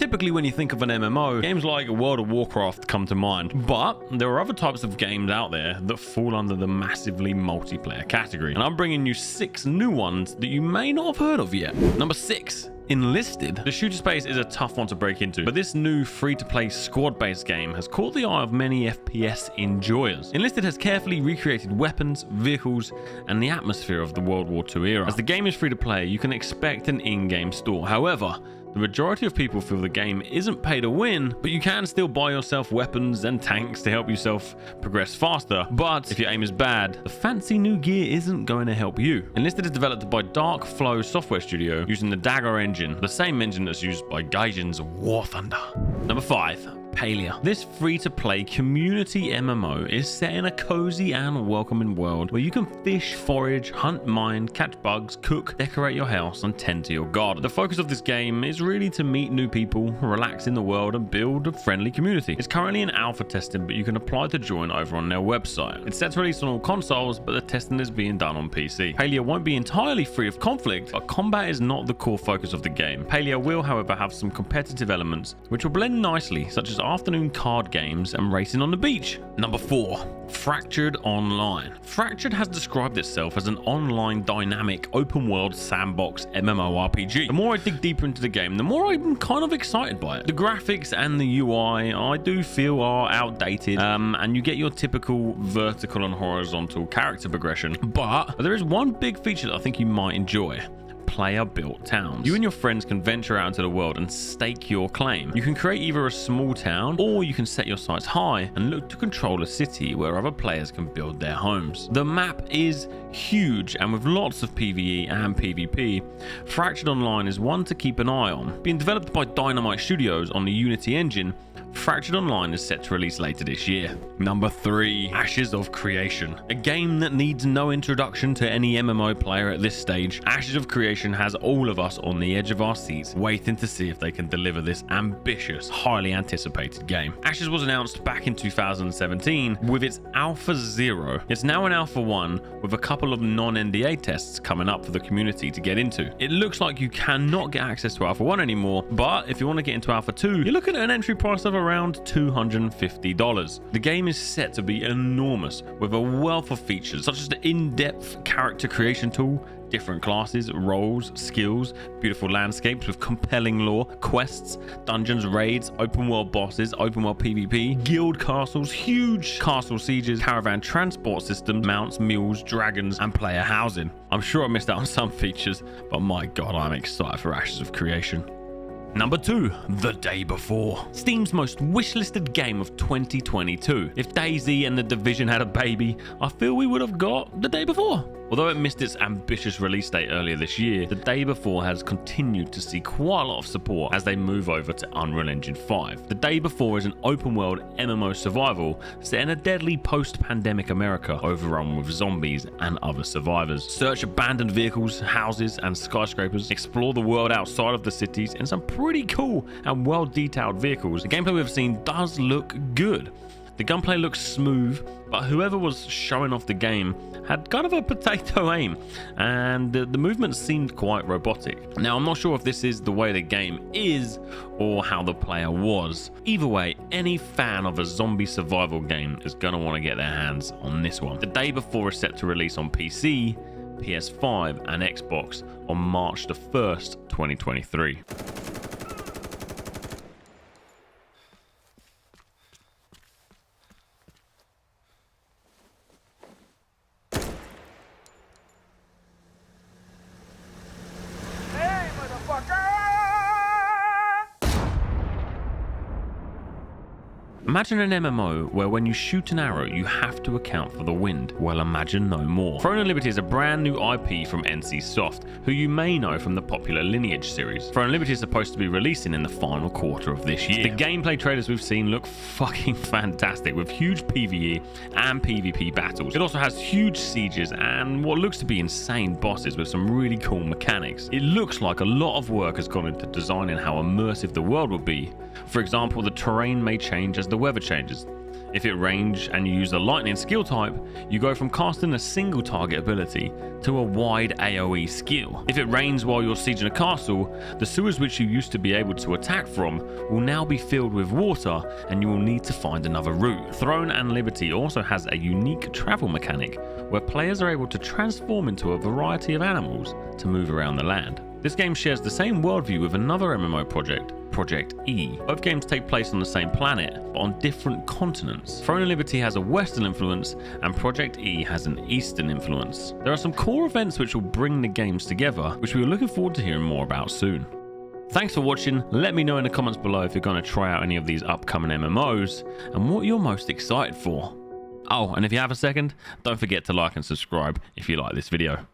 Typically when you think of an MMO, games like World of Warcraft come to mind, but there are other types of games out there that fall under the massively multiplayer category, and I'm bringing you 6 new ones that you may not have heard of yet. Number 6. Enlisted. The shooter space is a tough one to break into, but this new free-to-play squad-based game has caught the eye of many FPS enjoyers. Enlisted has carefully recreated weapons, vehicles, and the atmosphere of the World War II era. As the game is free-to-play, you can expect an in-game store. However, the majority of people feel the game isn't pay to win, but you can still buy yourself weapons and tanks to help yourself progress faster. But if your aim is bad, the fancy new gear isn't going to help you. Enlisted is developed by Dark Flow Software Studio using the Dagger engine, the same engine that's used by Gaijin's War Thunder. Number 5. Palia. This free-to-play community MMO is set in a cozy and welcoming world where you can fish, forage, hunt, mine, catch bugs, cook, decorate your house, and tend to your garden. The focus of this game is really to meet new people, relax in the world, and build a friendly community. It's currently in alpha testing, but you can apply to join over on their website. It's set to release on all consoles, but the testing is being done on PC. Palia won't be entirely free of conflict, but combat is not the core focus of the game. Palia will, however, have some competitive elements which will blend nicely, such as afternoon card games and racing on the beach. Number 4. Fractured Online. Fractured has described itself as an online dynamic open world sandbox MMORPG. The more I dig deeper into the game, the more I'm kind of excited by it. The graphics and the UI I do feel are outdated, and you get your typical vertical and horizontal character progression, but there is one big feature that I think you might enjoy. Player-built towns. You and your friends can venture out into the world and stake your claim. You can create either a small town, or you can set your sights high and look to control a city where other players can build their homes. The map is huge, and with lots of PvE and PvP, Fractured Online is one to keep an eye on. Being developed by Dynamite Studios on the Unity engine, Fractured Online is set to release later this year. Number 3. Ashes of Creation. A game that needs no introduction to any MMO player at this stage, Ashes of Creation has all of us on the edge of our seats, waiting to see if they can deliver this ambitious, highly anticipated game. Ashes was announced back in 2017 with its Alpha 0. It's now in Alpha 1 with a couple of non-NDA tests coming up for the community to get into. It looks like you cannot get access to Alpha 1 anymore, but if you want to get into Alpha 2, you're looking at an entry price of around $250. The game is set to be enormous, with a wealth of features such as the in-depth character creation tool, different classes, roles, skills, beautiful landscapes with compelling lore, quests, dungeons, raids, open world bosses, open world PvP, guild castles, huge castle sieges, caravan transport systems, mounts, mules, dragons, and player housing. I'm sure I missed out on some features, but my god, I'm excited for Ashes of Creation. Number 2, The Day Before. Steam's most wishlisted game of 2022. If DayZ and The Division had a baby, I feel we would have got The Day Before. Although it missed its ambitious release date earlier this year, The Day Before has continued to see quite a lot of support as they move over to Unreal Engine 5. The Day Before is an open-world MMO survival set in a deadly post-pandemic America overrun with zombies and other survivors. Search abandoned vehicles, houses, and skyscrapers, explore the world outside of the cities in some pretty cool and well-detailed vehicles. The gameplay we've seen does look good. The gunplay looks smooth, but whoever was showing off the game had kind of a potato aim, and the movement seemed quite robotic. Now, I'm not sure if this is the way the game is or how the player was. Either way, any fan of a zombie survival game is going to want to get their hands on this one. The Day Before is set to release on PC, PS5, and Xbox on March the 1st, 2023. Imagine an MMO where when you shoot an arrow, you have to account for the wind. Well, imagine no more. Throne Unlimited is a brand new IP from NC Soft, who you may know from the popular Lineage series. Throne Unlimited is supposed to be releasing in the final quarter of this year. The gameplay trailers we've seen look fucking fantastic, with huge PvE and PvP battles. It also has huge sieges and what looks to be insane bosses with some really cool mechanics. It looks like a lot of work has gone into designing how immersive the world will be. For example, the terrain may change as the the weather changes. If it rains and you use a lightning skill type, you go from casting a single target ability to a wide AoE skill. If it rains while you're sieging a castle, the sewers which you used to be able to attack from will now be filled with water and you will need to find another route. Throne and Liberty also has a unique travel mechanic where players are able to transform into a variety of animals to move around the land. This game shares the same worldview with another MMO project, Project E. Both games take place on the same planet, but on different continents. Throne and Liberty has a Western influence, and Project E has an Eastern influence. There are some core events which will bring the games together, which we are looking forward to hearing more about soon. Thanks for watching. Let me know in the comments below if you're going to try out any of these upcoming MMOs, and what you're most excited for. Oh, and if you have a second, don't forget to like and subscribe if you like this video.